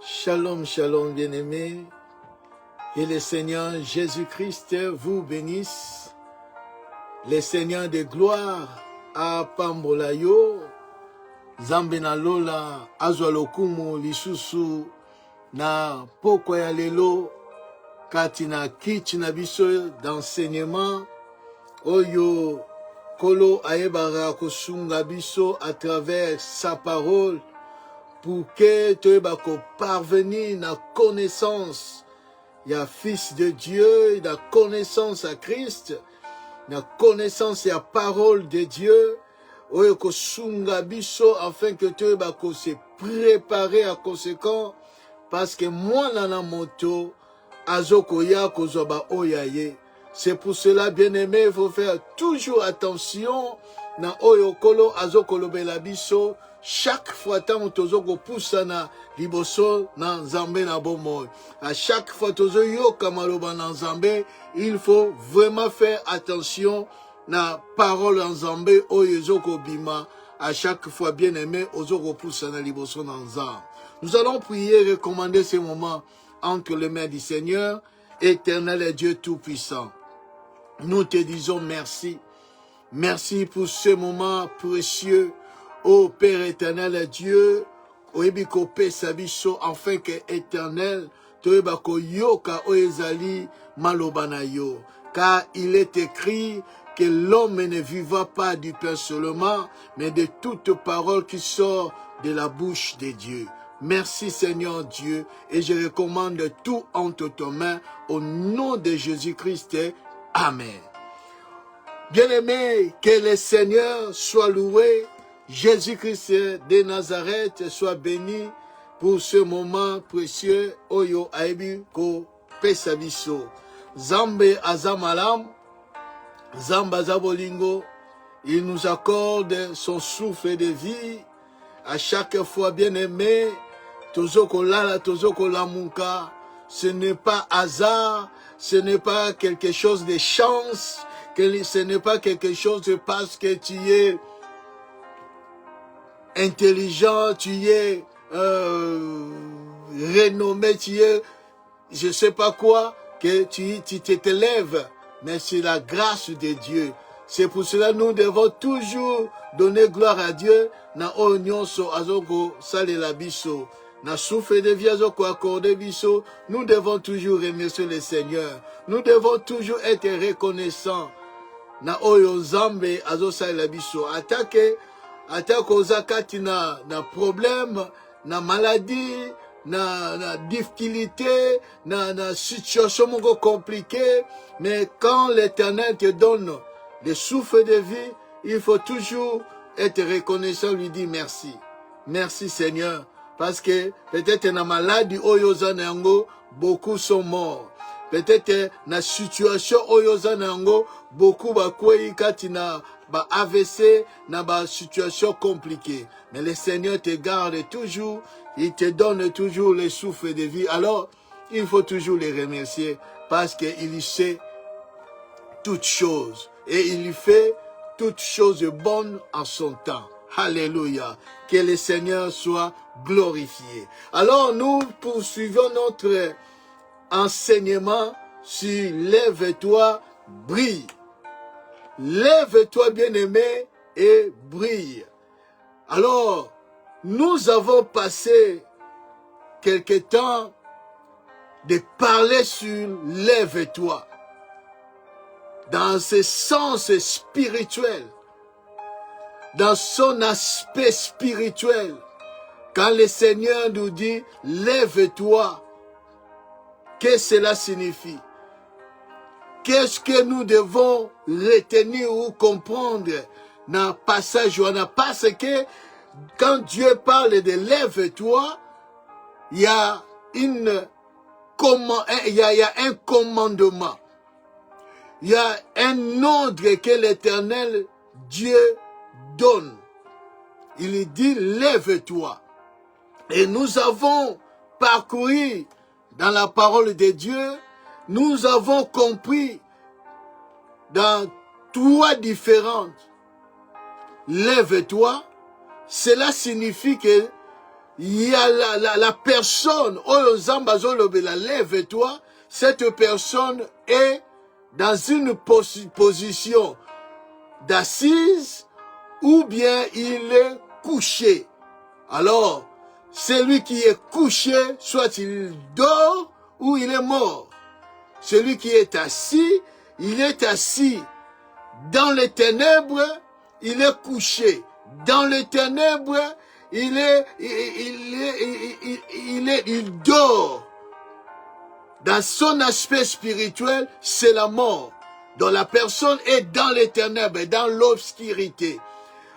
Shalom, shalom, bien-aimés. Et le Seigneur Jésus-Christ vous bénisse. Le Seigneur de gloire a pambolayo. Zambena lola azwalokumu lisusu na poko ya lelo katina kiti na biso d'enseignement oyo kolo ayebara kosunga biso à travers sa parole pour que tu parvenir na connaissance ya fils de Dieu, la connaissance à Christ, la connaissance ya parole de Dieu, oyo kosunga biso afin que tu se préparer à conséquent parce que moi na moto azokoya kozoba oyaye. C'est pour cela, bien-aimé, il faut faire toujours attention na oyo kolo azokolobela biso chaque fois tant tozoko pusana liboso na nzambe na bomoy. À chaque fois tozo yoka maloba na nzambe, il faut vraiment faire attention na parole en nzambe oyo ezoko bima. À chaque fois, bien-aimé, ozoko pusana liboso na nzambe. Nous allons prier et recommander ces moments entre les mains du Seigneur, éternel et Dieu tout-puissant. Nous te disons merci. Merci pour ce moment précieux. Ô Père éternel et Dieu, oyebiko pesa biso afin que éternel, toyebako yoka oezali maloba na yo. Car il est écrit que l'homme ne vivra pas du pain seulement, mais de toute parole qui sort de la bouche de Dieu. Merci Seigneur Dieu, et je recommande tout entre tes mains au nom de Jésus-Christ. Amen. Bien-aimé, que le Seigneur soit loué, Jésus-Christ de Nazareth soit béni pour ce moment précieux. Oyo aibi ko pesa biso. Zambe azamalam, Zamba zabolingo, il nous accorde son souffle de vie. À chaque fois, bien-aimé, tozoko lala, tozoko lamuka, ce n'est pas hasard, ce n'est pas quelque chose de chance, ce n'est pas quelque chose de parce que tu es intelligent, tu es renommé, tu es je sais pas quoi, que tu te lèves, mais c'est la grâce de Dieu. C'est pour cela que nous devons toujours donner gloire à Dieu. Na onyonso azoko salela biso. Na souffle de vie azoko accordé biso. Nous devons toujours remercier le Seigneur. Nous devons toujours être reconnaissants. Na oyo zambe azo salela biso. Atake ozakati na problème, na maladie, na difficulté, na situation moko compliquée. Mais quand l'Éternel te donne le souffle de vie, il faut toujours être reconnaissant, lui dire merci. Merci Seigneur. Parce que peut-être dans la maladie, beaucoup sont morts. Peut-être dans la situation, beaucoup na AVC, na ba situation compliquée. Mais le Seigneur te garde toujours, il te donne toujours le souffle de vie. Alors, il faut toujours les remercier parce qu'il sait toutes choses. Et il fait toutes choses bonnes en son temps. Alléluia. Que le Seigneur soit glorifié. Alors nous poursuivons notre enseignement sur lève-toi, brille. Lève-toi bien-aimé et brille. Alors, nous avons passé quelque temps de parler sur lève-toi. Dans ce sens spirituel, dans son aspect spirituel, quand le Seigneur nous dit « Lève-toi », qu'est-ce que cela signifie? Qu'est-ce que nous devons retenir ou comprendre dans le passage? Parce que quand Dieu parle de « Lève-toi », il y a un commandement. Il y a un ordre que l'Éternel Dieu donne. Il dit, lève-toi. Et nous avons parcouru dans la parole de Dieu, nous avons compris dans trois différentes. Lève-toi, cela signifie que il y a la personne, lève-toi, cette personne est dans une position d'assise ou bien il est couché. Alors, celui qui est couché, soit il dort ou il est mort. Celui qui est assis, il est assis. Dans les ténèbres, il est couché. Dans les ténèbres, il dort. Dans son aspect spirituel, c'est la mort. Donc la personne est dans les ténèbres, dans l'obscurité.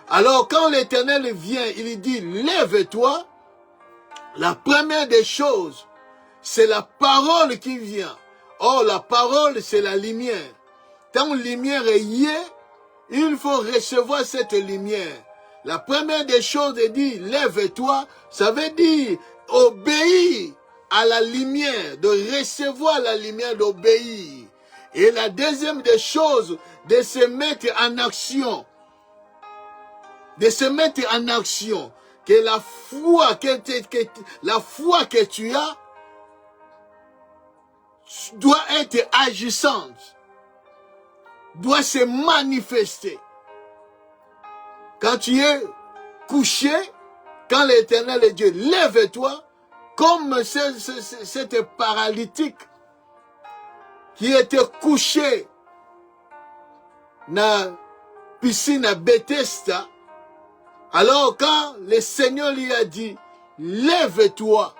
Alors quand l'Éternel vient, il dit, lève-toi. La première des choses, c'est la parole qui vient. Or, la parole, c'est la lumière. Quand la lumière est liée, il faut recevoir cette lumière. La première des choses est dit, lève-toi, ça veut dire obéir à la lumière, de recevoir la lumière, d'obéir. Et la deuxième des choses, de se mettre en action. De se mettre en action. Que la foi que tu as doit être agissante, doit se manifester. Quand tu es couché, quand l'Éternel est Dieu, lève-toi, comme cette paralytique qui était couché dans la piscine à Bethesda. Alors quand le Seigneur lui a dit, lève-toi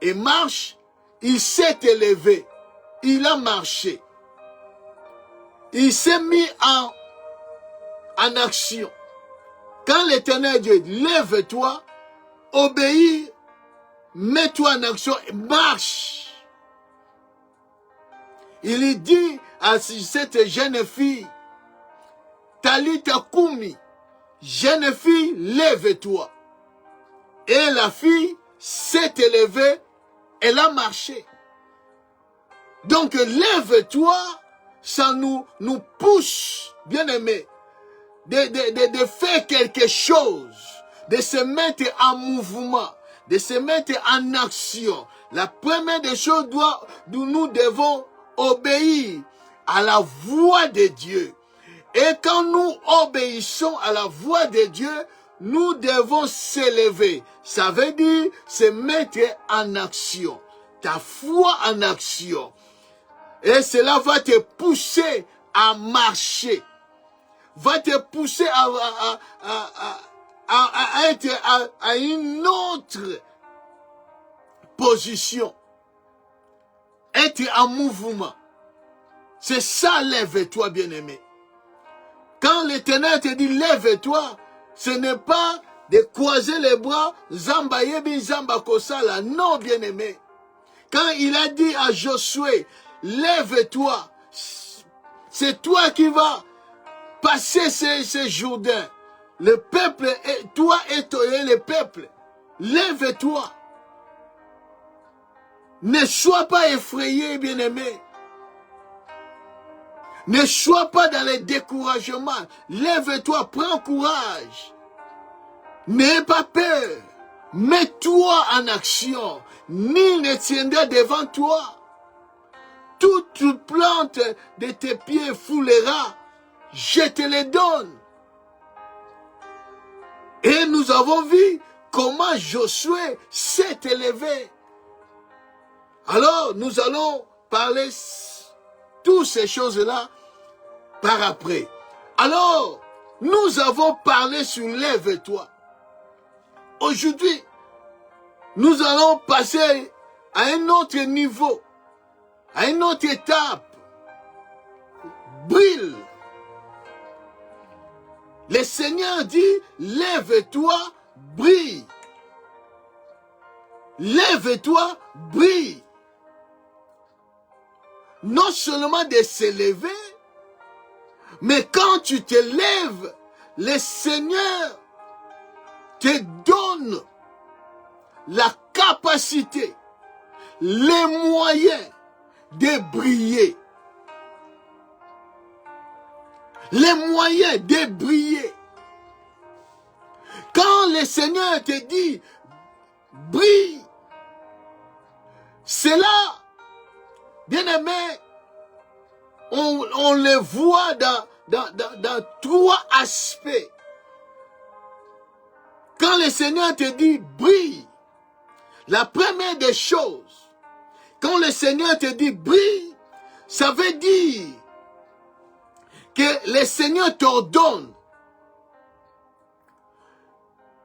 et marche, il s'est élevé, il a marché. Il s'est mis en action. Quand l'Éternel Dieu, lève-toi, obéis, mets-toi en action et marche. Il dit à cette jeune fille, Talita Kumi, jeune fille, lève-toi. Et la fille s'est élevée, elle a marché. Donc lève-toi, ça nous pousse, bien aimé, de faire quelque chose, de se mettre en mouvement, de se mettre en action. La première des choses, nous devons obéir à la voix de Dieu. Et quand nous obéissons à la voix de Dieu, nous devons s'élever. Ça veut dire se mettre en action. Ta foi en action. Et cela va te pousser à marcher. Va te pousser à être à une autre position. Être en mouvement. C'est ça, lève-toi, bien-aimé. Quand l'Éternel te dit, lève-toi, ce n'est pas de croiser les bras, Zamba yebi, Zamba kosala. Non, bien-aimé. Quand il a dit à Josué, lève-toi, c'est toi qui vas passer ces Jourdains. Le peuple, toi et le peuple, lève-toi. Ne sois pas effrayé, bien-aimé. Ne sois pas dans le découragement. Lève-toi, prends courage. N'aie pas peur. Mets-toi en action. Nul ne tiendra devant toi. Toute plante de tes pieds foulera. Je te les donne. Et nous avons vu comment Josué s'est élevé. Alors, nous allons parler toutes ces choses-là par après. Alors, nous avons parlé sur lève-toi. Aujourd'hui, nous allons passer à un autre niveau, à une autre étape. Brille. Le Seigneur dit, lève-toi, brille. Lève-toi, brille. Non seulement de s'élever, mais quand tu te lèves, le Seigneur te donne la capacité, les moyens de briller. Les moyens de briller. Quand le Seigneur te dit, brille. C'est là, bien aimé, on le voit dans trois aspects. Quand le Seigneur te dit brille, la première des choses, quand le Seigneur te dit brille, ça veut dire que le Seigneur t'ordonne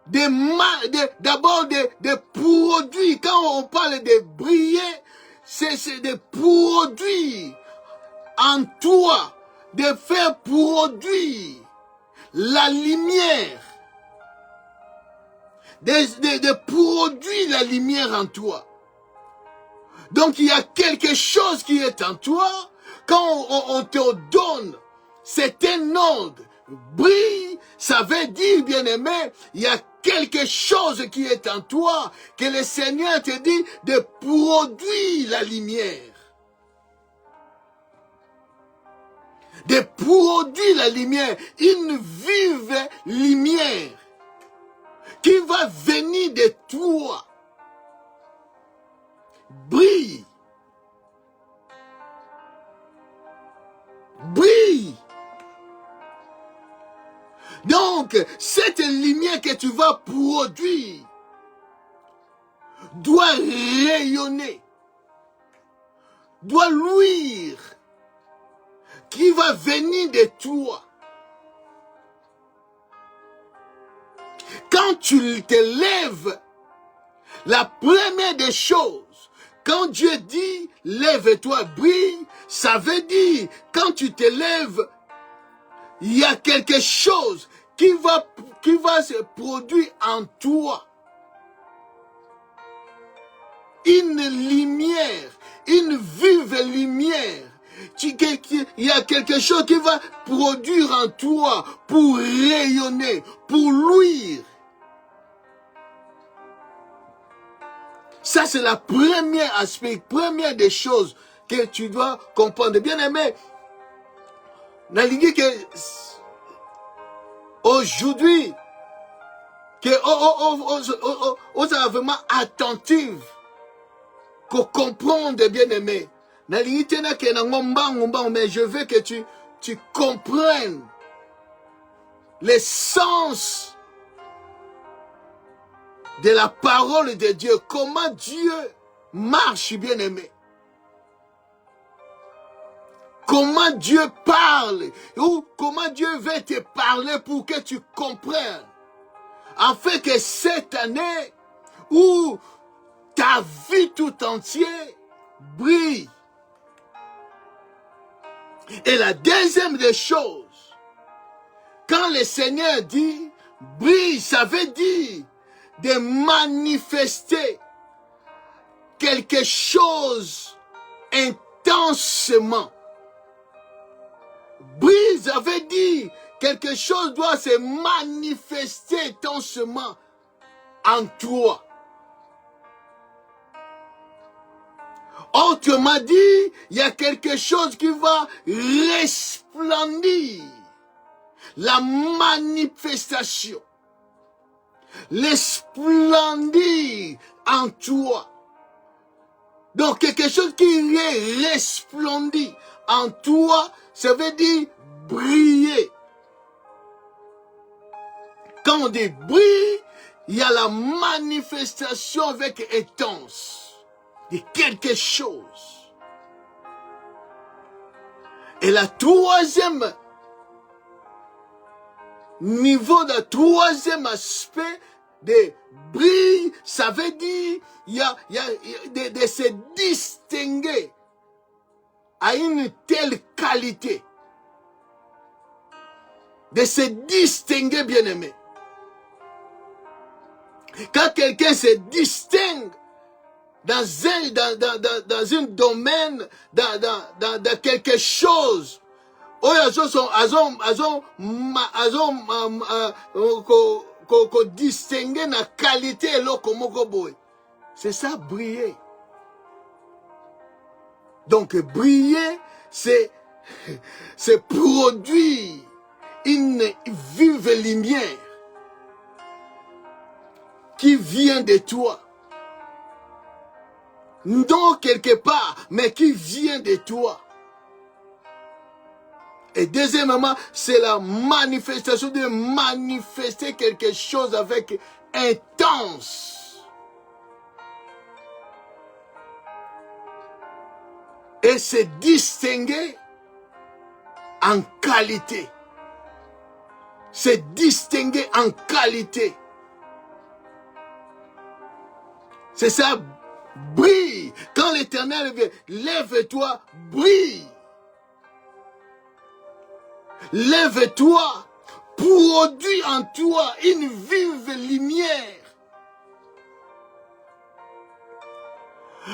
d'abord des produits. Quand on parle de briller, c'est des produits en toi, de faire produire la lumière, de produire la lumière en toi. Donc il y a quelque chose qui est en toi. Quand on te donne, c'est un ordre. Brille, ça veut dire, bien-aimé, il y a quelque chose qui est en toi, que le Seigneur te dit de produire la lumière. De produire la lumière, une vive lumière qui va venir de toi. Brille. Brille. Donc, cette lumière que tu vas produire doit rayonner, doit luire, qui va venir de toi. Quand tu te lèves, la première des choses, quand Dieu dit « lève-toi, brille », ça veut dire, quand tu te lèves, il y a quelque chose qui va se produire en toi. Une lumière, une vive lumière. Il y a quelque chose qui va produire en toi pour rayonner, pour luire. Ça, c'est la première aspect, première des choses que tu dois comprendre. Bien aimé, que aujourd'hui, que on est vraiment attentive, qu'on comprenne, bien aimé. Mais je veux que tu comprennes l'essence de la parole de Dieu, comment Dieu marche, bien aimé. Comment Dieu parle, ou comment Dieu veut te parler pour que tu comprennes. Afin que cette année, où ta vie tout entière brille. Et la deuxième des choses, quand le Seigneur dit brille, ça veut dire de manifester quelque chose intensément. Brille, ça veut dire quelque chose doit se manifester intensément en toi. Autrement dit, il y a quelque chose qui va resplendir. La manifestation. L'esplendir en toi. Donc quelque chose qui est resplendit en toi, ça veut dire briller. Quand on dit brille, il y a la manifestation avec intense de quelque chose. Et la troisième niveau, le troisième aspect de brille, ça veut dire il y a de se distinguer à une telle qualité. De se distinguer, bien aimé. Quand quelqu'un se distingue dans un domaine, dans quelque chose, distinguer la qualité et c'est ça, briller. Donc, briller, c'est produire une vive lumière qui vient de toi. non quelque part, mais qui vient de toi. Et deuxièmement, c'est la manifestation de manifester quelque chose avec intense. Et se distinguer en qualité. Se distinguer en qualité. C'est ça, brille. Quand l'Éternel vient, lève-toi, brille. Lève-toi, produis en toi une vive lumière.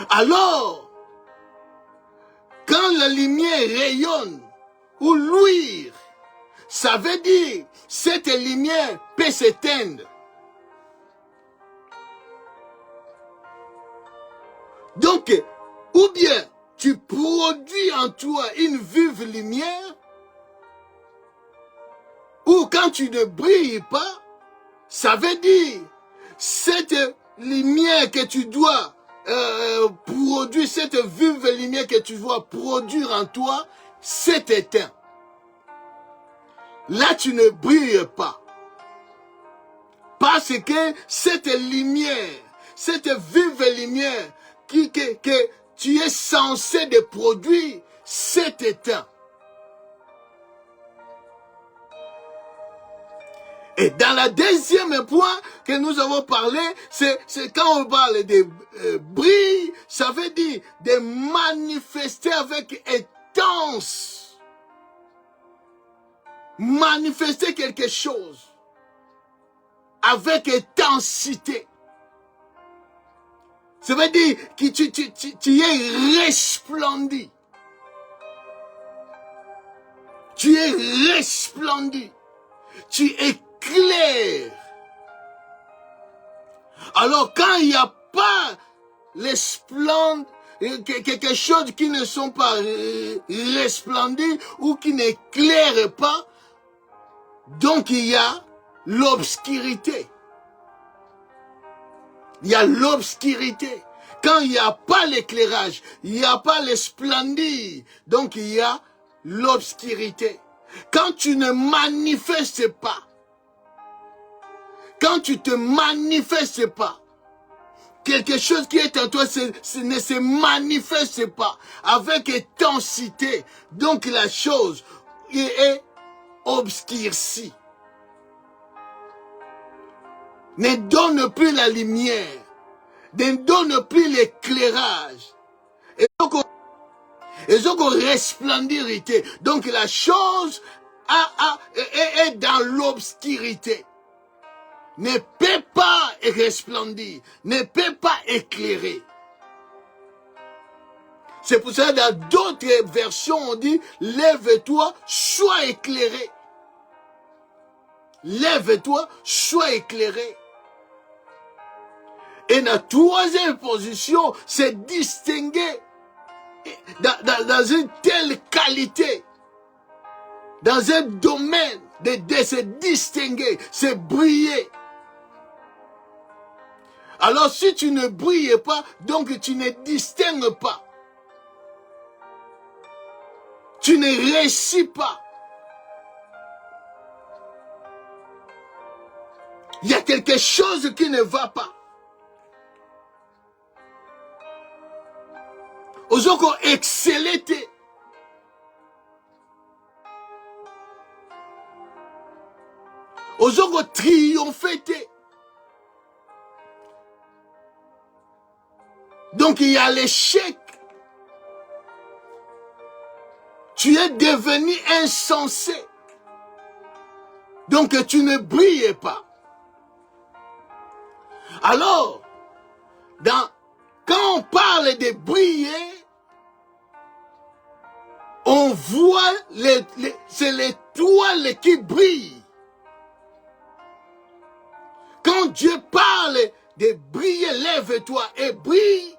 Alors, quand la lumière rayonne ou luire, ça veut dire cette lumière peut s'éteindre. Donc, ou bien tu produis en toi une vive lumière, ou quand tu ne brilles pas, ça veut dire cette lumière que tu dois produire, cette vive lumière que tu dois produire en toi, s'est éteinte. Là, tu ne brilles pas. Parce que cette lumière, cette vive lumière que tu es censé de produire, s'est éteinte. Et dans la deuxième point que nous avons parlé, c'est quand on parle de brille, ça veut dire de manifester avec intense. Manifester quelque chose avec intensité. Ça veut dire que tu es resplendit. Tu es resplendit. Tu éclaires. Alors quand il n'y a pas les splendes, quelque chose qui ne sont pas resplendis ou qui n'éclairent pas, donc il y a l'obscurité. Il y a l'obscurité. Quand il n'y a pas l'éclairage, il n'y a pas les splendides, donc il y a l'obscurité. Quand tu ne manifestes pas, quand tu te manifestes pas, quelque chose qui est en toi ne se manifeste pas avec intensité, donc la chose est obscurcie. Ne donne plus la lumière, ne donne plus l'éclairage. Et donc on resplendirité. Donc la chose est dans l'obscurité. Ne peut pas resplendir, ne peut pas éclairer. C'est pour ça que dans d'autres versions on dit lève-toi, sois éclairé. Lève-toi, sois éclairé. Et la troisième position, c'est distinguer dans une telle qualité, dans un domaine de se distinguer, c'est briller. Alors si tu ne brilles pas, donc tu ne distingues pas. Tu ne réussis pas. Il y a quelque chose qui ne va pas. Ozoko excellete. Ozoko triomphete. Donc il y a l'échec. Tu es devenu insensé. Donc tu ne brilles pas. Alors, quand on parle de briller, on voit c'est l'étoile qui brille. Quand Dieu parle de briller, lève-toi et brille,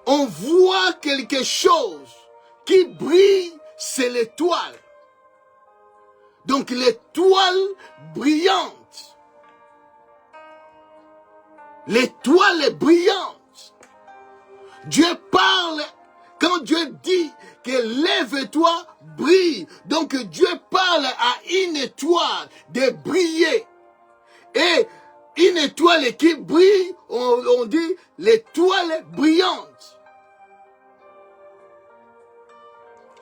on voit quelque chose qui brille, c'est l'étoile. Donc l'étoile brillante. L'étoile est brillante. Dieu parle, quand Dieu dit que lève-toi, brille. Donc Dieu parle à une étoile de briller. Et une étoile qui brille, on dit l'étoile brillante.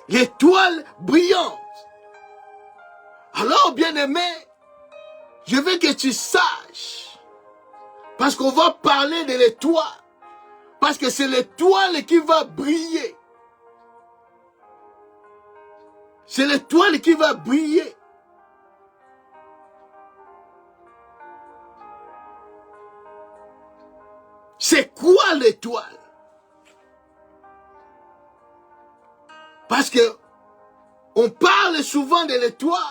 L'étoile brillante. Alors, bien-aimé, je veux que tu saches, parce qu'on va parler de l'étoile, parce que c'est l'étoile qui va briller. C'est l'étoile qui va briller. C'est quoi l'étoile? Parce que on parle souvent de l'étoile.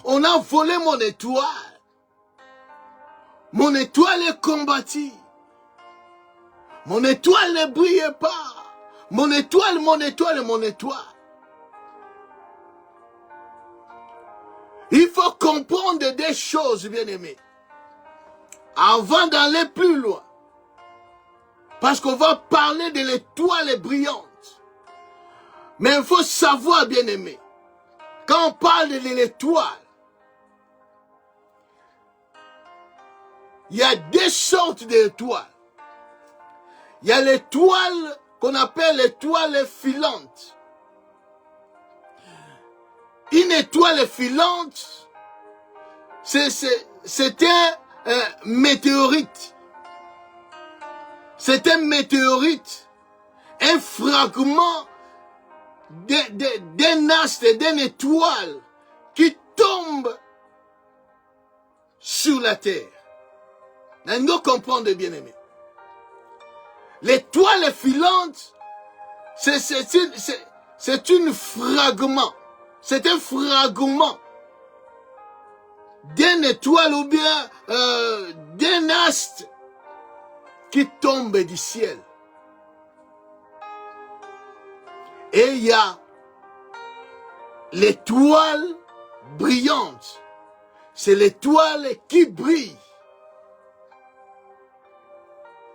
On a volé mon étoile. Mon étoile est combattue. Mon étoile ne brille pas. Mon étoile, mon étoile, mon étoile. Il faut comprendre des choses, bien-aimés, avant d'aller plus loin. Parce qu'on va parler de l'étoile brillante. Mais il faut savoir, bien-aimés, quand on parle de l'étoile, il y a deux sortes d'étoiles. Il y a l'étoile qu'on appelle l'étoile filante. Une étoile filante, c'est un météorite. C'est un météorite, un fragment d'un astre, d'une étoile qui tombe sur la terre. Nous comprenons bien aimé. L'étoile filante, c'est un fragment. C'est un fragment d'une étoile ou bien d'un astre qui tombe du ciel. Et il y a l'étoile brillante. C'est l'étoile qui brille.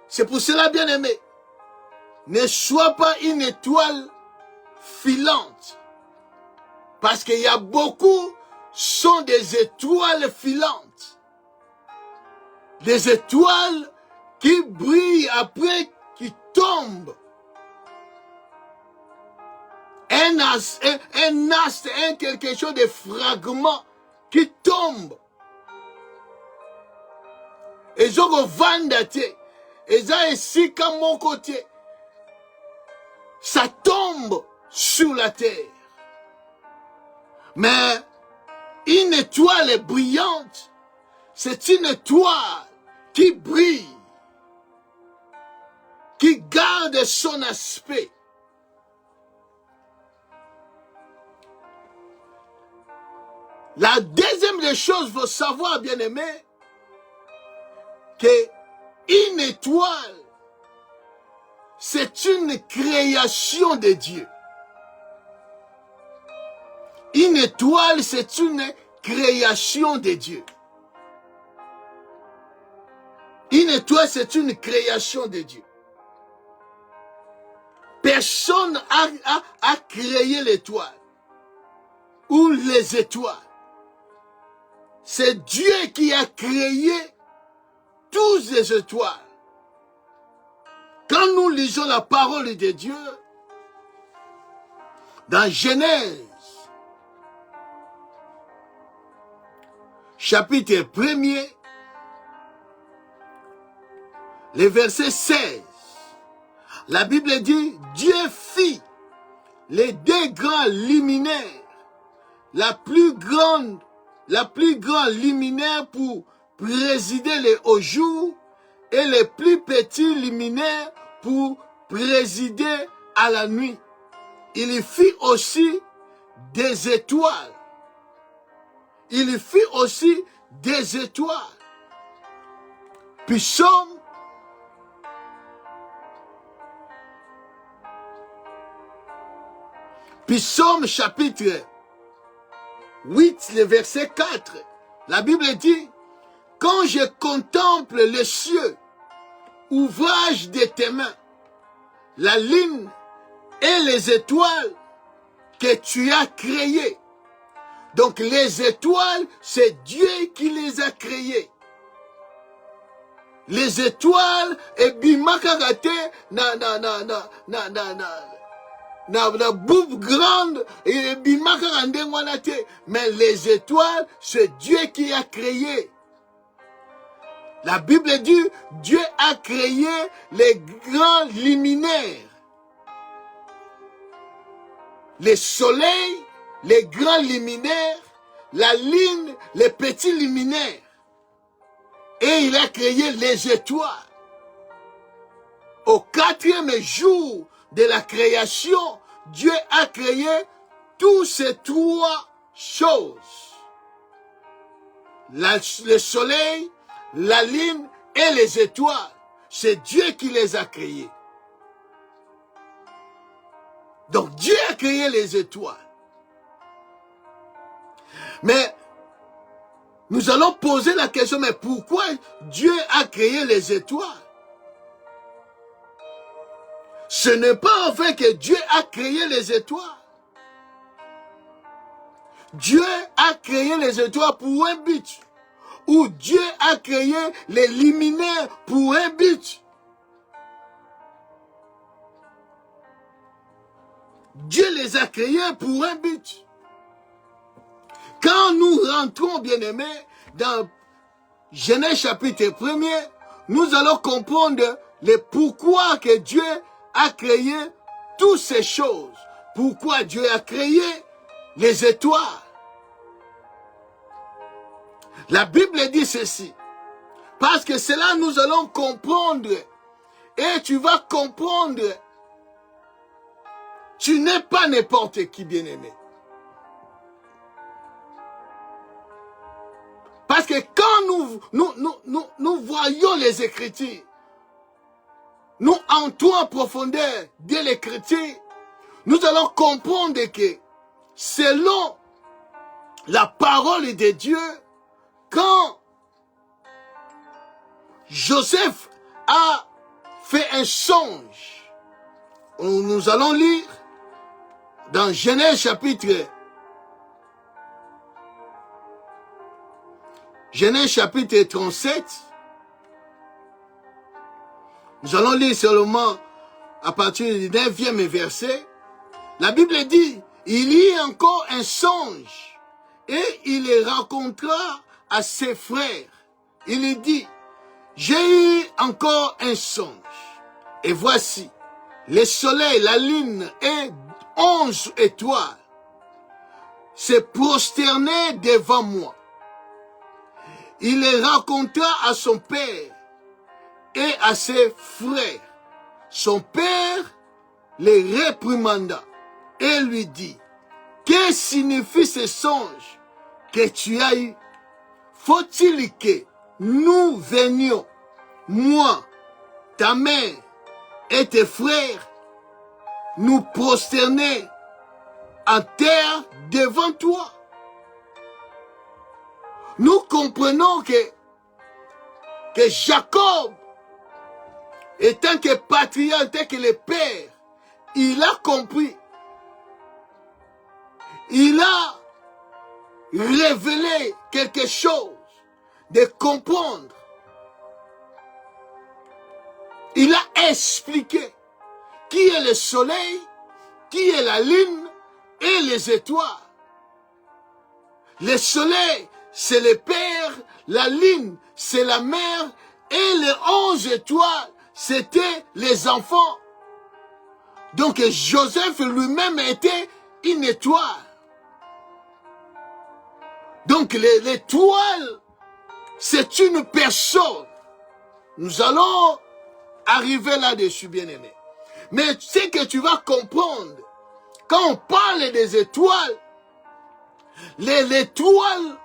C'est pour cela, bien aimé, ne sois pas une étoile filante. Parce qu'il y a beaucoup sont des étoiles filantes. Des étoiles qui brillent après, qui tombent. Un astre, quelque chose de fragment qui tombe. Et je revendate. Et ça ici, comme mon côté, ça tombe sur la terre. Mais une étoile brillante, c'est une étoile qui brille, qui garde son aspect. La deuxième des choses, il faut savoir, bien aimé, que une étoile, c'est une création de Dieu. Une étoile, c'est une création de Dieu. Une étoile, c'est une création de Dieu. Personne a créé l'étoile ou les étoiles. C'est Dieu qui a créé toutes les étoiles. Quand nous lisons la parole de Dieu, dans Genèse, chapitre 1er, le verset 16, la Bible dit, Dieu fit les deux grands luminaires, la plus grande luminaire pour présider au jour et les plus petits luminaires pour présider à la nuit. Il fit aussi des étoiles. Il fit aussi des étoiles. Psaume chapitre 8, le verset 4. La Bible dit, quand je contemple les cieux, ouvrage de tes mains, la lune et les étoiles que tu as créées. Donc les étoiles, c'est Dieu qui les a créées. Les étoiles, et bimakagate, na boube grande, et bimakagande, mais les étoiles, c'est Dieu qui a créé. La Bible dit, Dieu a créé les grands luminaires. Les soleils, les grands luminaires, la lune, les petits luminaires. Et il a créé les étoiles. Au 4e jour de la création, Dieu a créé toutes ces 3 choses. Le soleil, la lune et les étoiles. C'est Dieu qui les a créées. Donc Dieu a créé les étoiles. Mais nous allons poser la question, mais pourquoi Dieu a créé les étoiles? Ce n'est pas en fait que Dieu a créé les étoiles. Dieu a créé les étoiles pour un but. Ou Dieu a créé les luminaires pour un but. Dieu les a créés pour un but. Quand nous rentrons, bien-aimés, dans Genèse chapitre 1er, nous allons comprendre le pourquoi que Dieu a créé toutes ces choses. Pourquoi Dieu a créé les étoiles. La Bible dit ceci. Parce que cela nous allons comprendre. Et tu vas comprendre. Tu n'es pas n'importe qui, bien-aimé. Parce que quand nous voyons les Écritures, nous entrons en profondeur de l'Écriture, nous allons comprendre que selon la parole de Dieu, quand Joseph a fait un songe, nous allons lire dans Genèse chapitre 37, nous allons lire seulement à partir du 9e verset. La Bible dit, il y eut encore un songe et il le rencontra à ses frères. Il lui dit, j'ai eu encore un songe et voici, le soleil, la lune et 11 étoiles se prosternaient devant moi. Il les raconta à son père et à ses frères. Son père les réprimanda et lui dit, que signifie ce songe que tu as eu? Faut-il que nous venions, moi, ta mère et tes frères, nous prosterner en terre devant toi? Nous comprenons que Jacob, étant que patriarche, étant que le père, il a compris. Il a révélé quelque chose de comprendre. Il a expliqué qui est le soleil, qui est la lune et les étoiles. Le soleil, c'est le père, la lune, c'est la mère, et les 11 étoiles, c'était les enfants. Donc Joseph lui-même était une étoile. Donc l'étoile, c'est une personne. Nous allons arriver là-dessus, bien-aimé. Mais ce que tu vas comprendre, quand on parle des étoiles, l'étoile,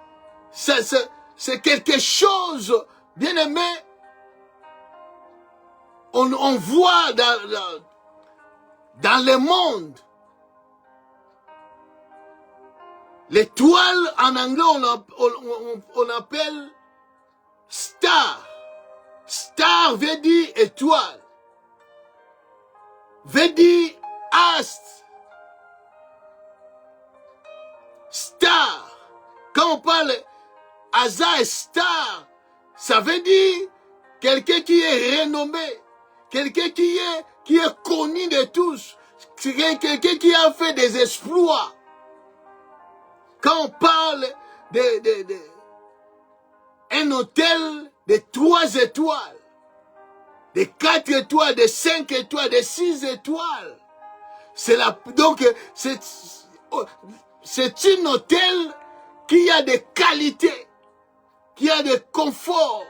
c'est quelque chose, bien-aimé, on voit dans le monde. L'étoile, en anglais, on appelle Star. Star veut dire étoile. Veut dire astre. Star. Quand on parle hasard et star, ça veut dire quelqu'un qui est renommé, quelqu'un qui est connu de tous, quelqu'un qui a fait des exploits. Quand on parle un hôtel de 3 étoiles, de 4 étoiles, de 5 étoiles, de 6 étoiles, donc c'est un hôtel qui a des qualités, qui a des conforts,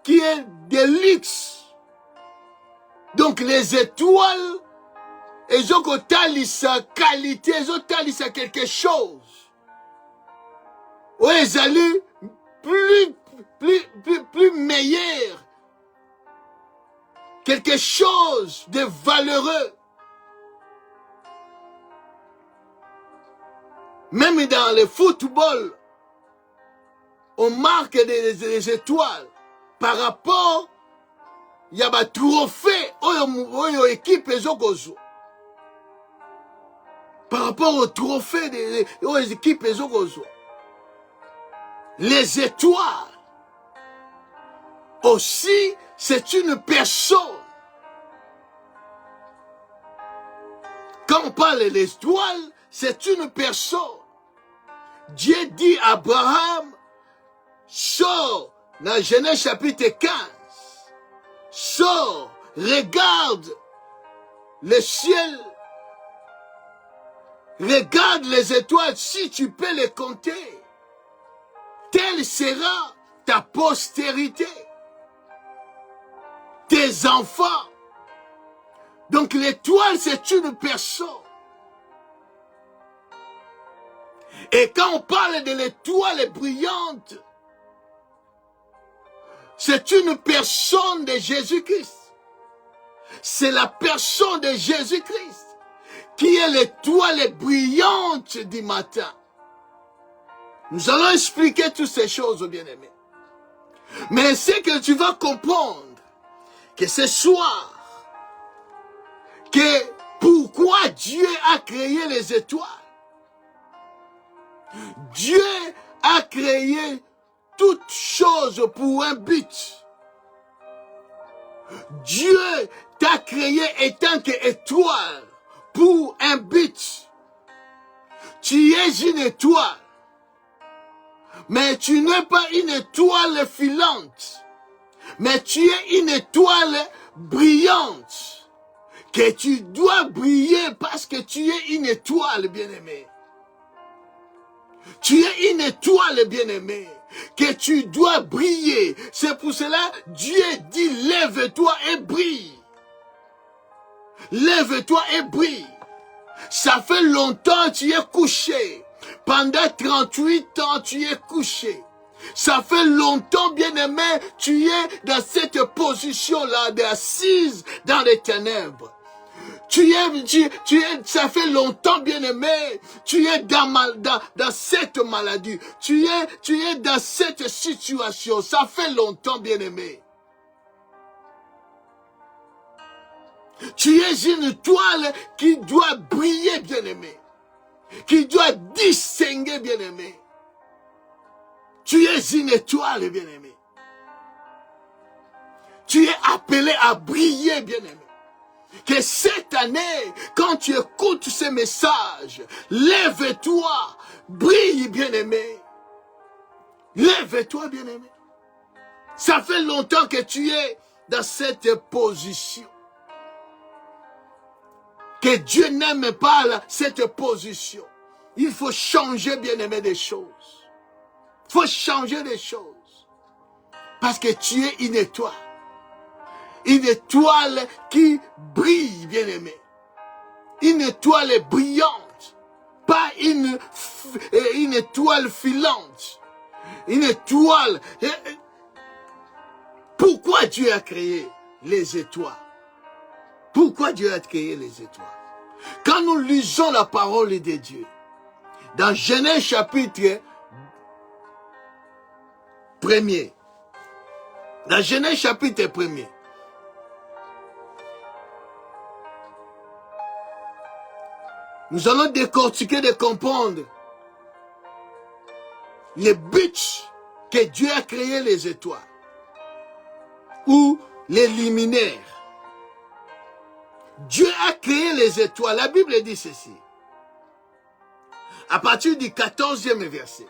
qui a des luxe. Donc les étoiles, elles ont sa qualité, elles ont quelque chose. Oui, elles allaient plus meilleur. Quelque chose de valeureux. Même dans le football, on marque des étoiles par rapport il y a des trophées aux équipes par rapport aux trophées aux équipes les étoiles aussi c'est une personne. Quand on parle d'étoiles, c'est une personne. Dieu dit à Abraham, sors dans Genèse chapitre 15, sors, regarde le ciel, regarde les étoiles, si tu peux les compter, telle sera ta postérité, tes enfants. Donc l'étoile, c'est une personne. Et quand on parle de l'étoile brillante, c'est une personne de Jésus-Christ. C'est la personne de Jésus-Christ qui est l'étoile brillante du matin. Nous allons expliquer toutes ces choses, bien-aimés. Mais c'est que tu vas comprendre que ce soir, que pourquoi Dieu a créé les étoiles. Dieu a créé toutes choses pour un but. Dieu t'a créé étant qu'étoile pour un but. Tu es une étoile, mais tu n'es pas une étoile filante, mais tu es une étoile brillante, que tu dois briller parce que tu es une étoile, bien-aimée. Tu es une étoile, bien-aimée, que tu dois briller. C'est pour cela Dieu dit, lève-toi et brille. Lève-toi et brille. Ça fait longtemps que tu es couché. Pendant 38 ans, tu es couché. Ça fait longtemps, bien-aimé, tu es dans cette position-là, assise dans les ténèbres. Ça fait longtemps, bien-aimé, tu es dans cette maladie. Tu es dans cette situation. Ça fait longtemps, bien-aimé. Tu es une étoile qui doit briller, bien-aimé. Qui doit distinguer, bien-aimé. Tu es une étoile, bien-aimé. Tu es appelé à briller, bien-aimé. Que cette année, quand tu écoutes ces messages, lève-toi, brille, bien-aimé. Lève-toi, bien-aimé. Ça fait longtemps que tu es dans cette position. Que Dieu n'aime pas cette position. Il faut changer, bien-aimé, des choses. Il faut changer des choses. Parce que tu es une étoile. Une étoile qui brille, bien-aimé. Une étoile brillante. Pas une étoile filante. Une étoile. Pourquoi Dieu a créé les étoiles? Pourquoi Dieu a créé les étoiles? Quand nous lisons la parole de Dieu, dans Genèse chapitre 1er, Dans Genèse chapitre 1er, nous allons décortiquer et comprendre les buts que Dieu a créé les étoiles ou les luminaires. Dieu a créé les étoiles. La Bible dit ceci. À partir du 14e verset.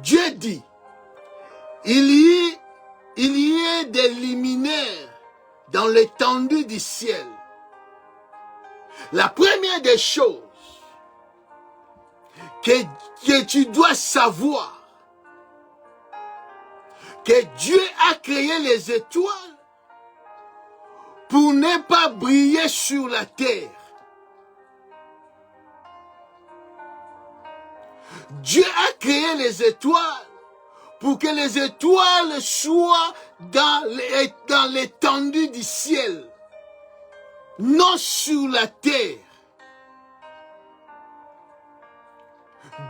Dieu dit, il y a des luminaires dans l'étendue du ciel. La première des choses que tu dois savoir, que Dieu a créé les étoiles pour ne pas briller sur la terre. Dieu a créé les étoiles pour que les étoiles soient dans l'étendue du ciel, non sur la terre.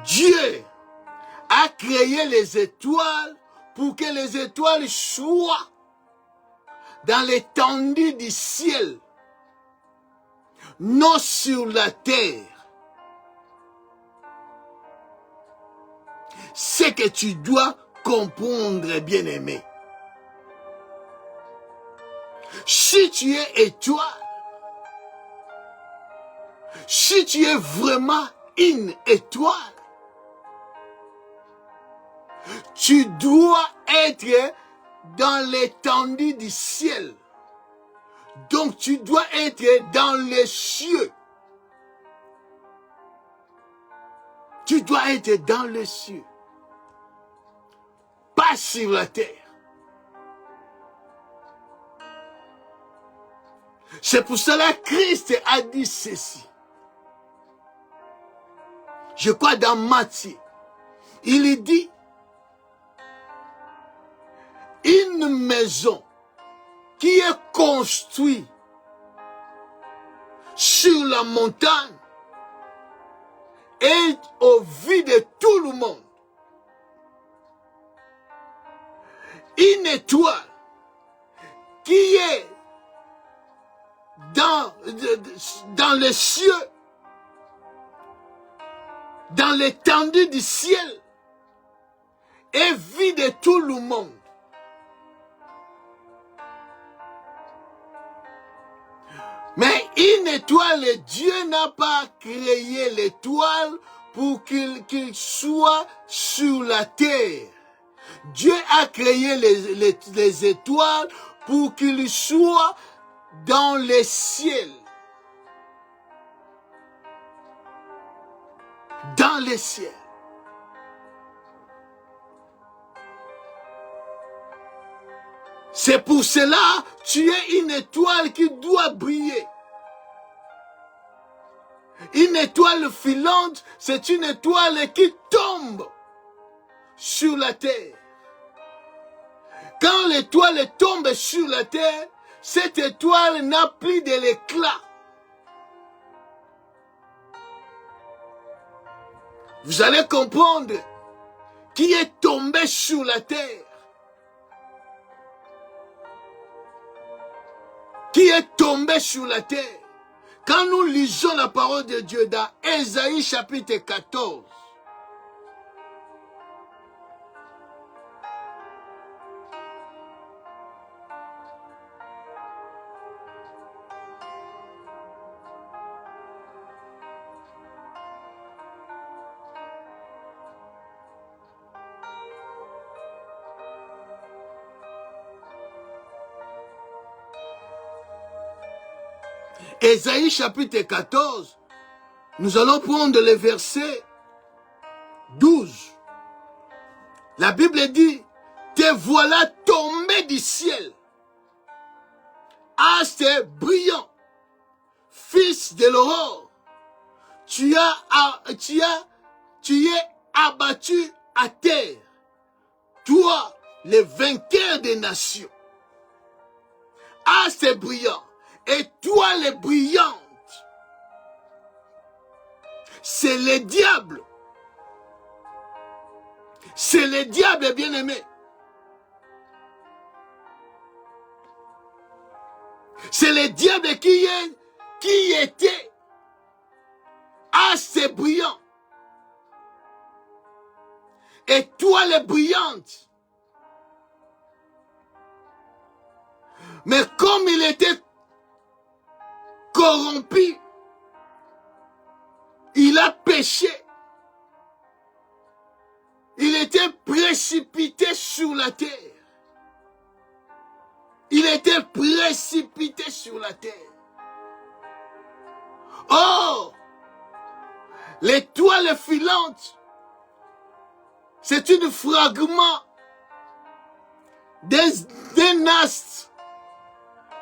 Dieu a créé les étoiles pour que les étoiles soient dans l'étendue du ciel, non sur la terre. C'est que tu dois comprendre, bien-aimé. Si tu es étoile, si tu es vraiment une étoile, tu dois être dans l'étendue du ciel. Donc tu dois être dans les cieux. Tu dois être dans les cieux. Pas sur la terre. C'est pour cela que Christ a dit ceci. Je crois dans Matthieu. Il dit, une maison qui est construite sur la montagne est au vu de tout le monde. Une étoile qui est dans les cieux, dans l'étendue du ciel, est vue de tout le monde. Mais une étoile, Dieu n'a pas créé l'étoile pour qu'il soit sur la terre. Dieu a créé les étoiles pour qu'il soit dans les ciels. Dans les ciels. C'est pour cela que tu es une étoile qui doit briller. Une étoile filante, c'est une étoile qui tombe sur la terre. Quand l'étoile tombe sur la terre, cette étoile n'a plus de l'éclat. Vous allez comprendre qui est tombé sur la terre. Qui est tombé sur la terre. Quand nous lisons la parole de Dieu dans Ésaïe chapitre 14, Ésaïe chapitre 14, nous allons prendre le verset 12. La Bible dit, te voilà tombé du ciel, astre brillant, fils de l'aurore. Tu es abattu à terre, toi, le vainqueur des nations. Astre brillant. Étoile brillante, c'est le diable. C'est le diable, bien-aimé. le diable qui était assez brillant. Étoile brillante. Mais comme il était corrompu, il a péché. Il était précipité sur la terre. Il était précipité sur la terre. Or, l'étoile filante, c'est un fragment d'un astre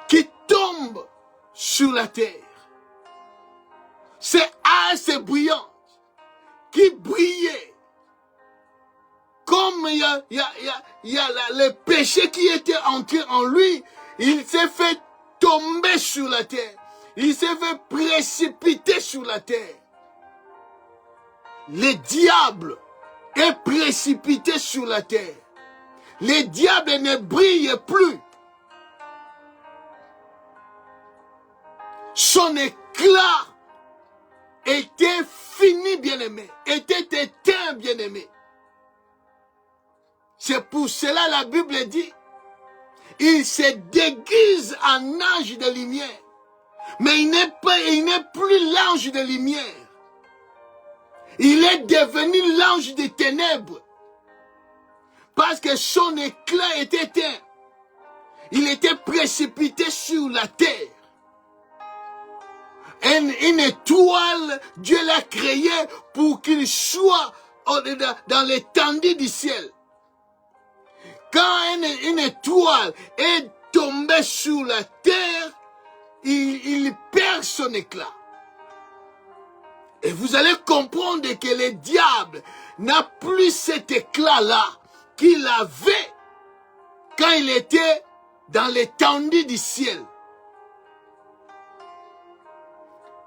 qui tombe sur la terre. C'est assez brillant, qui brillait. Comme il y a le péché qui était entré en lui, il s'est fait tomber sur la terre. Il s'est fait précipiter sur la terre. Le diable est précipité sur la terre. Le diable ne brille plus. Son éclat était fini, bien-aimé, était éteint, bien-aimé. C'est pour cela la Bible dit, il se déguise en ange de lumière, mais il n'est plus l'ange de lumière. Il est devenu l'ange des ténèbres, parce que son éclat était éteint. Il était précipité sur la terre. Une étoile, Dieu l'a créée pour qu'il soit dans l'étendue du ciel. Quand une étoile est tombée sur la terre, il perd son éclat. Et vous allez comprendre que le diable n'a plus cet éclat-là qu'il avait quand il était dans l'étendue du ciel.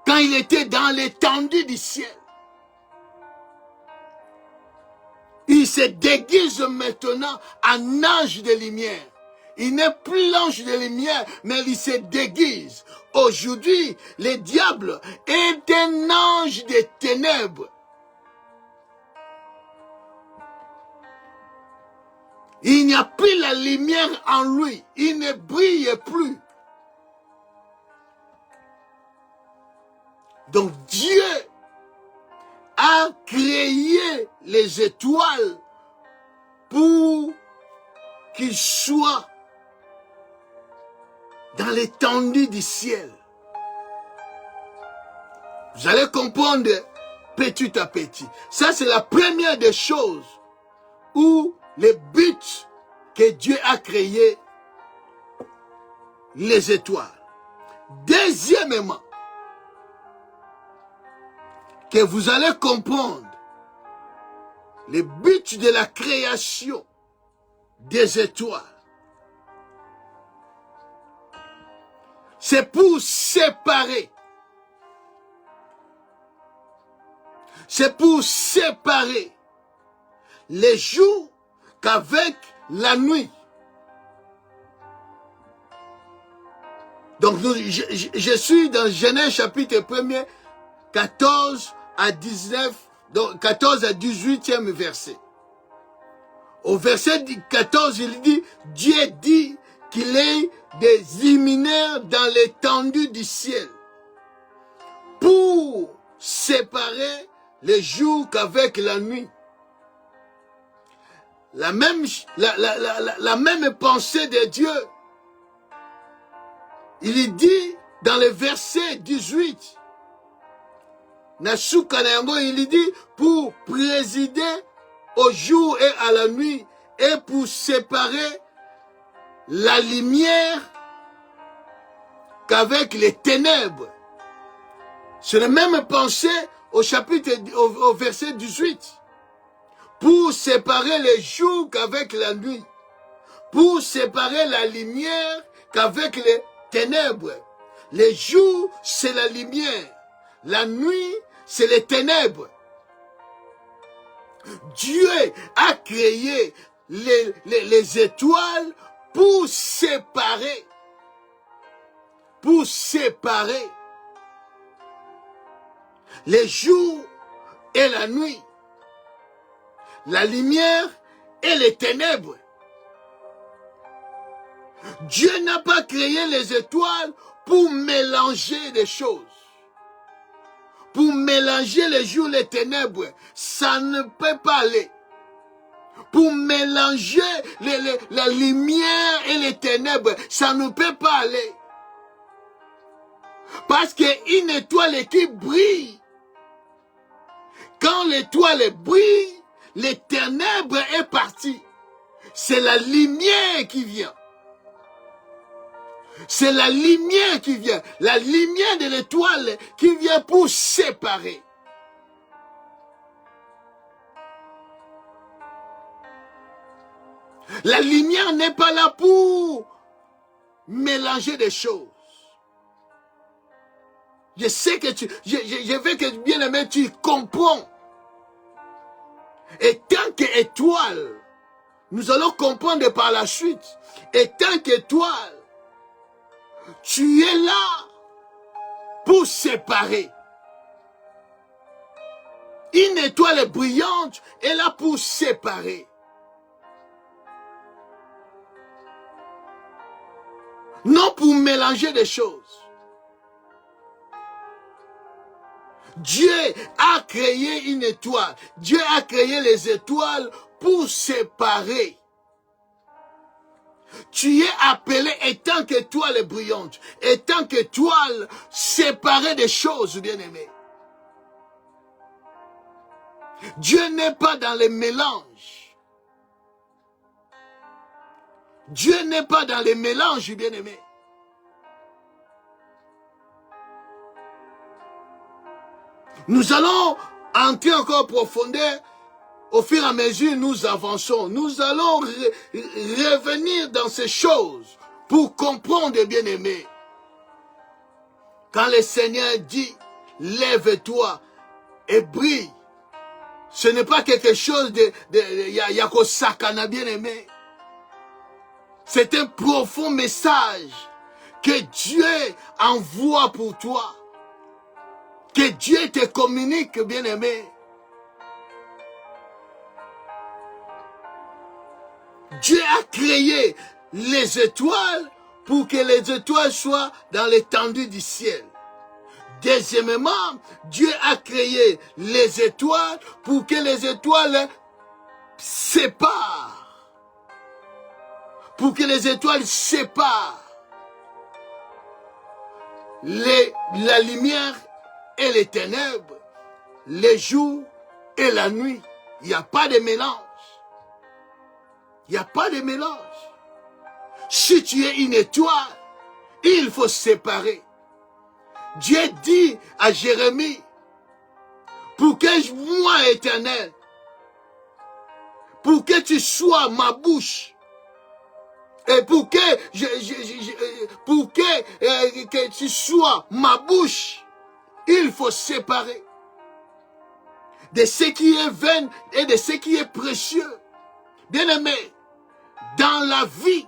Quand il était dans l'étendue du ciel. Il se déguise maintenant en ange de lumière. Il n'est plus l'ange de lumière, mais il se déguise. Aujourd'hui, le diable est un ange des ténèbres. Il n'y a plus la lumière en lui. Il ne brille plus. Donc Dieu a créé les étoiles pour qu'ils soient dans l'étendue du ciel. Vous allez comprendre petit à petit. Ça, c'est la première des choses où le but que Dieu a créé les étoiles. Deuxièmement, que vous allez comprendre le but de la création des étoiles. C'est pour séparer. C'est pour séparer les jours qu'avec la nuit. Donc, je suis dans Genèse chapitre 1er, 14 à 19, donc 14 à 18e verset. Au verset 14, il dit, Dieu dit qu'il est des luminaires dans l'étendue du ciel pour séparer les jours qu'avec la nuit. La même pensée de Dieu. Il dit dans le verset 18, il dit pour présider au jour et à la nuit et pour séparer la lumière qu'avec les ténèbres. C'est la même pensée au verset 18. Pour séparer les jours qu'avec la nuit. Pour séparer la lumière qu'avec les ténèbres. Les jours, c'est la lumière. La nuit, c'est les ténèbres. Dieu a créé les étoiles pour séparer pour séparer les jours et la nuit, la lumière et les ténèbres. Dieu n'a pas créé les étoiles pour mélanger les choses. Pour mélanger les jours et les ténèbres, ça ne peut pas aller. Pour mélanger la lumière et les ténèbres, ça ne peut pas aller. Parce qu'une étoile qui brille, quand l'étoile brille, les ténèbres est parti. C'est la lumière qui vient. C'est la lumière qui vient. La lumière de l'étoile qui vient pour séparer. La lumière n'est pas là pour mélanger des choses. Je sais que je veux que, bien aimé, tu comprends. Et tant qu'étoile, nous allons comprendre par la suite. Et tant qu'étoile, tu es là pour séparer. Une étoile brillante est là pour séparer. Non pour mélanger des choses. Dieu a créé une étoile. Dieu a créé les étoiles pour séparer. Tu es appelé étant qu'étoile brillante, étant qu'étoile séparée des choses, bien-aimés. Dieu n'est pas dans les mélanges. Dieu n'est pas dans les mélanges, bien-aimés. Nous allons entrer encore en profondeur. Au fur et à mesure, nous avançons. Nous allons revenir dans ces choses pour comprendre, bien-aimés. Quand le Seigneur dit, lève-toi et brille, ce n'est pas quelque chose de Yakosakana, bien-aimé. C'est un profond message que Dieu envoie pour toi. Que Dieu te communique, bien-aimé. Dieu a créé les étoiles pour que les étoiles soient dans l'étendue du ciel. Deuxièmement, Dieu a créé les étoiles pour que les étoiles séparent. Pour que les étoiles séparent la lumière et les ténèbres, les jours et la nuit. Il n'y a pas de mélange. Il n'y a pas de mélange. Si tu es une étoile, il faut séparer. Dieu dit à Jérémie, pour que moi, Éternel, pour que tu sois ma bouche, et pour que que tu sois ma bouche, il faut séparer de ce qui est vain et de ce qui est précieux. Bien-aimé, dans la vie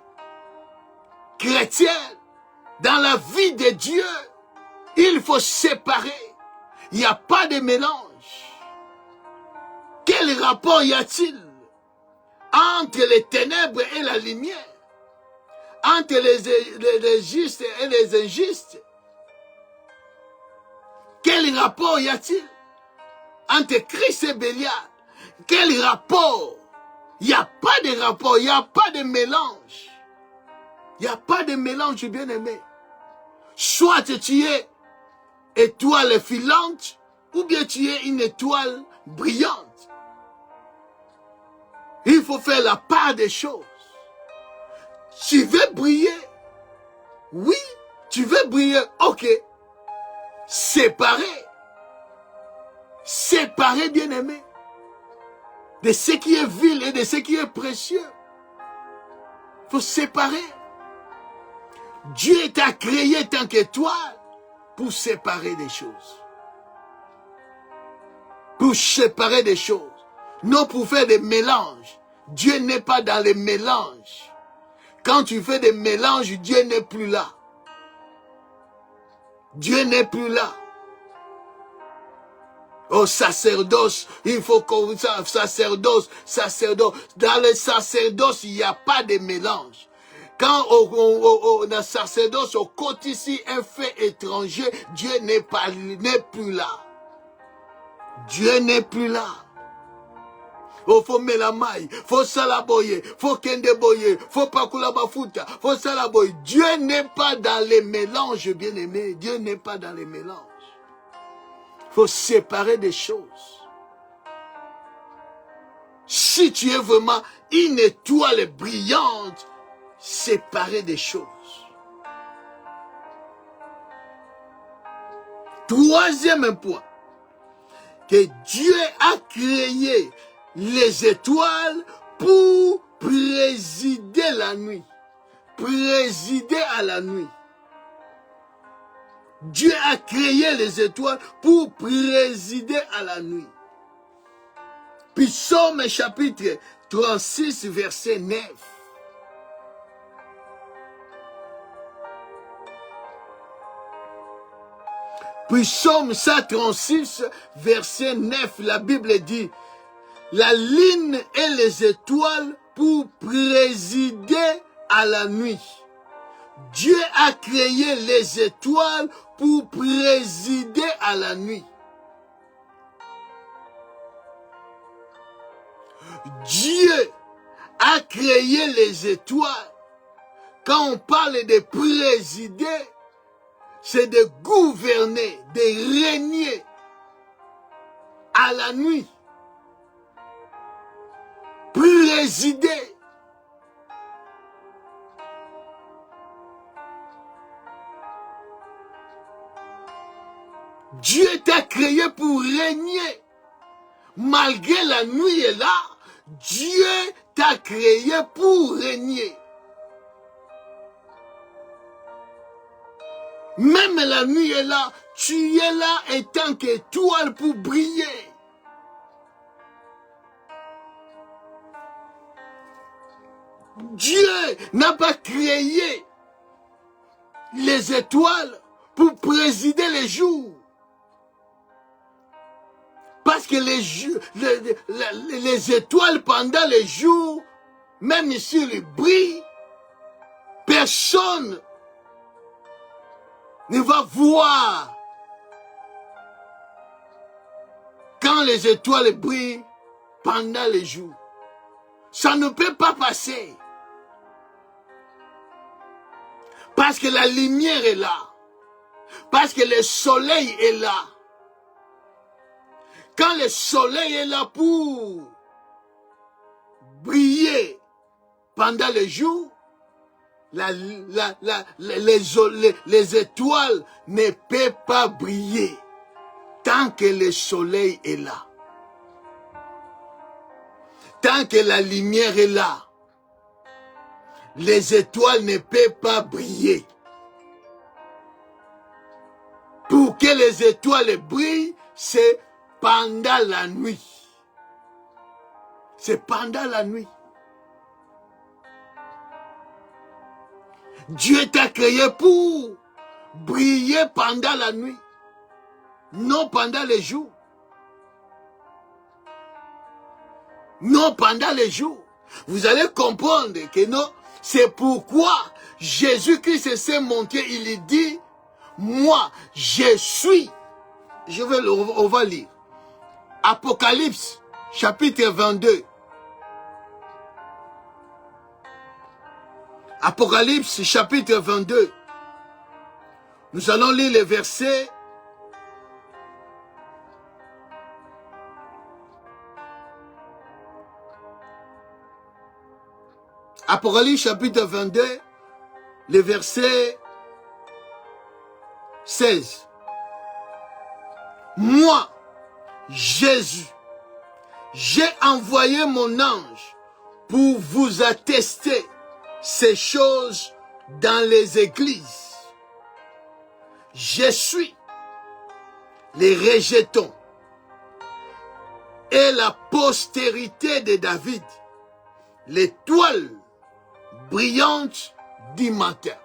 chrétienne, dans la vie de Dieu, il faut séparer. Il n'y a pas de mélange. Quel rapport y a-t-il entre les ténèbres et la lumière? Entre les justes et les injustes? Quel rapport y a-t-il entre Christ et Bélial? Quel rapport? Il n'y a pas de rapport, il n'y a pas de mélange. Il n'y a pas de mélange, bien-aimé. Soit tu es étoile filante, ou bien tu es une étoile brillante. Il faut faire la part des choses. Tu veux briller? Oui, tu veux briller, ok. Séparer. Séparer, bien-aimé. De ce qui est vil et de ce qui est précieux. Il faut séparer. Dieu t'a créé tant qu'étoile pour séparer des choses. Pour séparer des choses. Non pour faire des mélanges. Dieu n'est pas dans les mélanges. Quand tu fais des mélanges, Dieu n'est plus là. Dieu n'est plus là. Au sacerdoce, il faut qu'on... Sacerdoce. Dans le sacerdoce, il n'y a pas de mélange. Quand on a sacerdoce, on compte ici un fait étranger, Dieu n'est plus là. Dieu n'est plus là. Oh, faut melamai, faut salaboyer, faut kendeboyer, faut pakula bafuta, faut salaboyer. Dieu n'est pas dans les mélanges, bien-aimés. Dieu n'est pas dans les mélanges. Il faut séparer des choses. Si tu es vraiment une étoile brillante, séparer des choses. Troisième point, que Dieu a créé les étoiles pour présider la nuit. Présider à la nuit. Dieu a créé les étoiles pour présider à la nuit. Puis Psaume chapitre 36, verset 9. Puis Psaume 136, verset 9, la Bible dit, la lune et les étoiles pour présider à la nuit. Dieu a créé les étoiles pour présider à la nuit. Dieu a créé les étoiles. Quand on parle de présider, c'est de gouverner, de régner à la nuit. Présider. Dieu t'a créé pour régner. Malgré la nuit est là, Dieu t'a créé pour régner. Même la nuit est là, tu es là en tant qu'étoile pour briller. Dieu n'a pas créé les étoiles pour présider les jours. Parce que les étoiles pendant les jours, même si elles brillent, personne ne va voir. Quand les étoiles brillent pendant les jours, ça ne peut pas passer. Parce que la lumière est là. Parce que le soleil est là. Quand le soleil est là pour briller pendant le jour, les étoiles ne peuvent pas briller tant que le soleil est là. Tant que la lumière est là, les étoiles ne peuvent pas briller. Pour que les étoiles brillent, c'est pendant la nuit. C'est pendant la nuit. Dieu t'a créé pour briller pendant la nuit, non pendant les jours. Non pendant les jours. Vous allez comprendre que non, c'est pourquoi Jésus-Christ s'est montré, il dit, moi, je suis. On va lire. Apocalypse, chapitre 22. Apocalypse, chapitre 22. Nous allons lire les versets. Apocalypse, chapitre 22, le verset 16. Moi, Jésus, j'ai envoyé mon ange pour vous attester ces choses dans les églises. Je suis les rejetons et la postérité de David, l'étoile brillante du matin.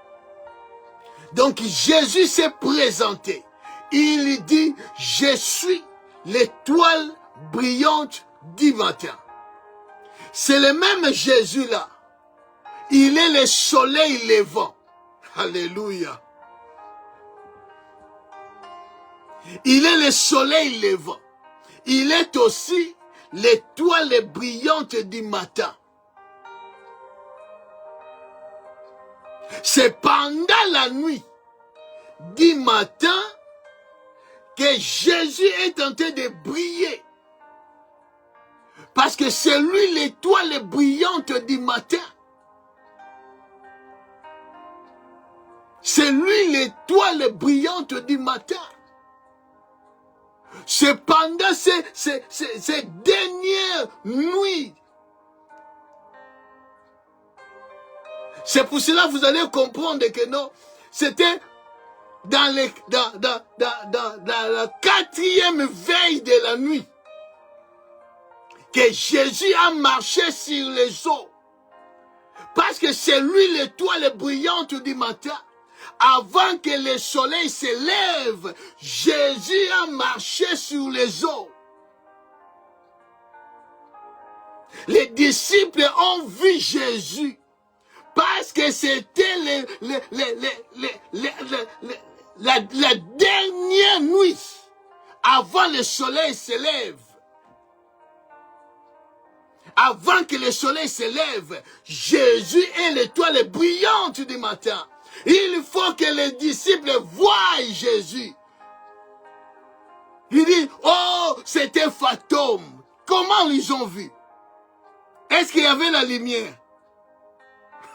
Donc Jésus s'est présenté. Il dit, je suis l'étoile brillante du matin. C'est le même Jésus-là. Il est le soleil levant. Alléluia. Il est le soleil levant. Il est aussi l'étoile brillante du matin. C'est pendant la nuit du matin que Jésus est en train de briller. Parce que c'est lui l'étoile brillante du matin. C'est lui l'étoile brillante du matin. C'est pendant ces dernières nuits. C'est pour cela que vous allez comprendre que non, c'était dans la quatrième veille de la nuit que Jésus a marché sur les eaux. Parce que c'est lui l'étoile brillante du matin. Avant que le soleil se lève, Jésus a marché sur les eaux. Les disciples ont vu Jésus parce que c'était la dernière nuit avant le soleil se lève. Avant que le soleil se lève, Jésus est l'étoile brillante du matin. Il faut que les disciples voient Jésus. Ils disent, oh, c'est un fantôme. Comment ils ont vu? Est-ce qu'il y avait la lumière?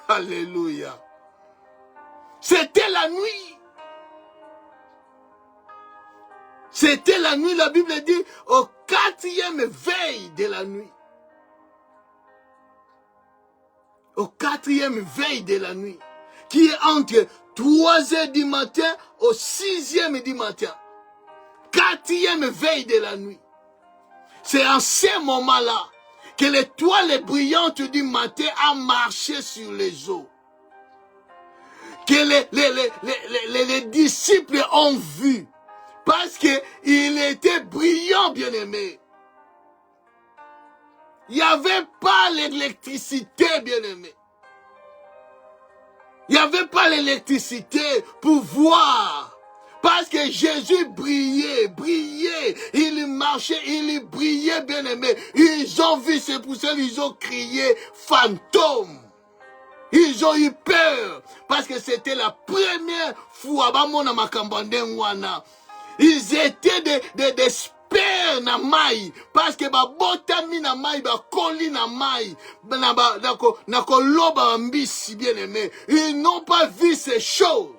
Alléluia. C'était la nuit. C'était la nuit, la Bible dit, au quatrième veille de la nuit. Au quatrième veille de la nuit, qui est entre 3 heures du matin au 6e du matin. Quatrième veille de la nuit. C'est en ce moment-là que l'étoile brillante du matin a marché sur les eaux. Que les disciples ont vu. Parce qu'il était brillant, bien-aimé. Il n'y avait pas l'électricité, bien-aimé. Il n'y avait pas l'électricité pour voir. Parce que Jésus brillait, il marchait, il brillait, bien-aimé. Ils ont vu, c'est pour ça qu'ils ont crié fantôme. Ils ont eu peur. Parce que c'était la première fois. Ils étaient des père na mai parce que ba botami na mai ba koli na mai na koloba mbisi bien aimé. Ils n'ont pas vu ces choses.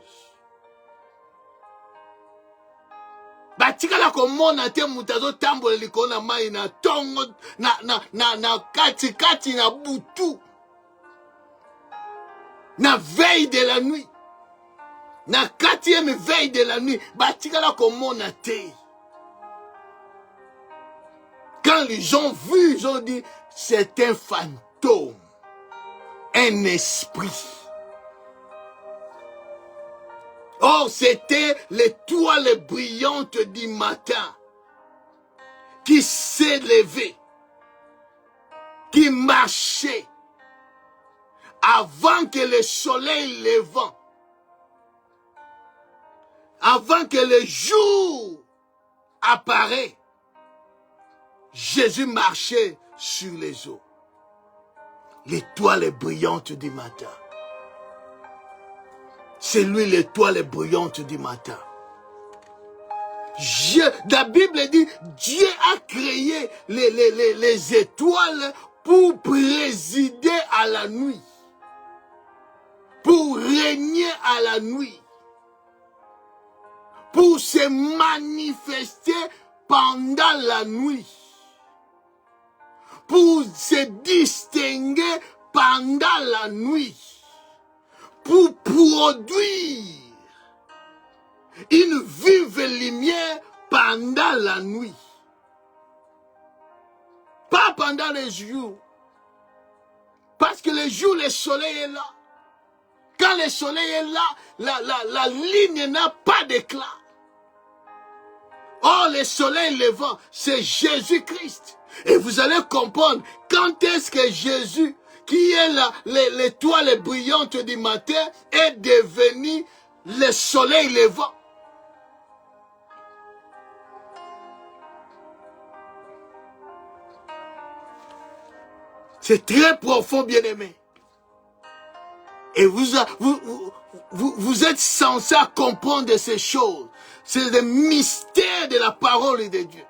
Ba tikala komona te mutazo tambola likolo na mai na tongo na kati na butu. Na veille de la nuit. Na quatrième veille de la nuit, ba tikala komona te. Quand ils ont vu, ils ont dit, c'est un fantôme, un esprit. Or, c'était l'étoile brillante du matin qui s'est levée, qui marchait avant que le soleil levant, avant que le jour apparaisse. Jésus marchait sur les eaux. L'étoile brillante du matin. C'est lui l'étoile brillante du matin. La Bible dit, Dieu a créé les étoiles pour présider à la nuit. Pour régner à la nuit. Pour se manifester pendant la nuit. Pour se distinguer pendant la nuit, pour produire une vive lumière pendant la nuit. Pas pendant les jours. Parce que le jour, le soleil est là. Quand le soleil est là, la ligne n'a pas d'éclat. Or, le soleil levant, c'est Jésus-Christ. Et vous allez comprendre quand est-ce que Jésus, qui est l'étoile brillante du matin, est devenu le soleil levant. C'est très profond, bien-aimé. Et vous êtes censé comprendre ces choses. C'est le mystère de la parole de Dieu.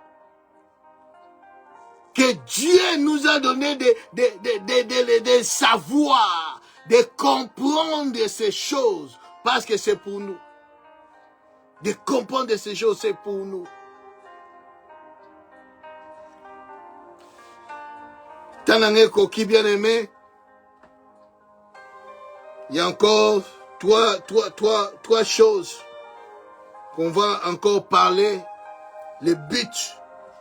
Que Dieu nous a donné de savoir, de comprendre ces choses, parce que c'est pour nous. De comprendre ces choses, c'est pour nous. Tanangé Koki bien-aimé, il y a encore trois choses qu'on va encore parler, le but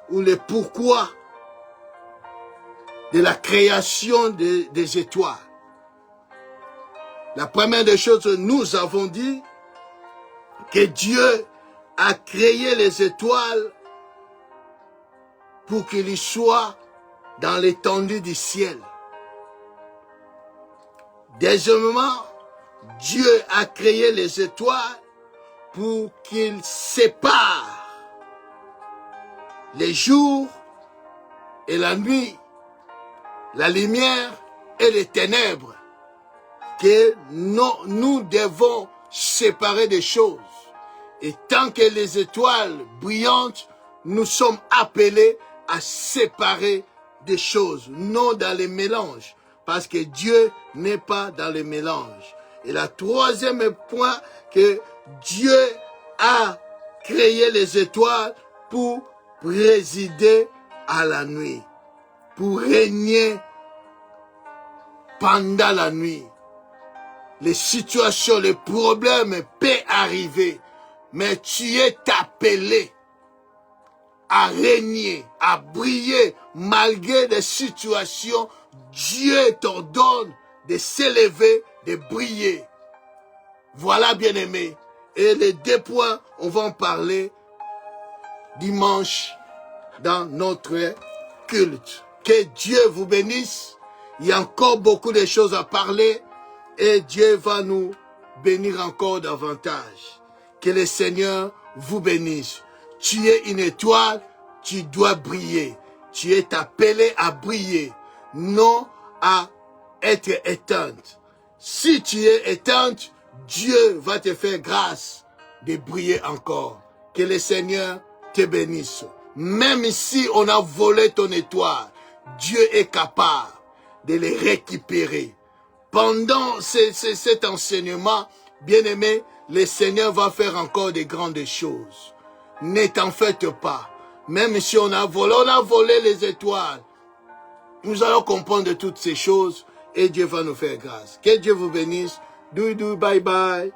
ou le pourquoi de la création des étoiles. La première des choses, nous avons dit que Dieu a créé les étoiles pour qu'il y soit dans l'étendue du ciel. Deuxièmement, Dieu a créé les étoiles pour qu'il sépare les jours et la nuit, la lumière et les ténèbres, que nous devons séparer des choses. Et tant que les étoiles brillantes, nous sommes appelés à séparer des choses, non dans les mélanges, parce que Dieu n'est pas dans les mélanges. Et la troisième point, que Dieu a créé les étoiles pour présider à la nuit, pour régner pendant la nuit. Les situations, les problèmes peuvent arriver, mais tu es appelé à régner, à briller malgré des situations. Dieu t'ordonne de s'élever, de briller. Voilà, bien-aimé. Et les deux points, on va en parler dimanche dans notre culte. Que Dieu vous bénisse. Il y a encore beaucoup de choses à parler et Dieu va nous bénir encore davantage. Que le Seigneur vous bénisse. Tu es une étoile, tu dois briller. Tu es appelé à briller, non à être éteinte. Si tu es éteinte, Dieu va te faire grâce de briller encore. Que le Seigneur te bénisse. Même si on a volé ton étoile, Dieu est capable de les récupérer. Pendant cet enseignement, bien-aimé, le Seigneur va faire encore de grandes choses. Ne t'en faites pas. Même si on a volé les étoiles. Nous allons comprendre toutes ces choses et Dieu va nous faire grâce. Que Dieu vous bénisse. Doudou, bye bye.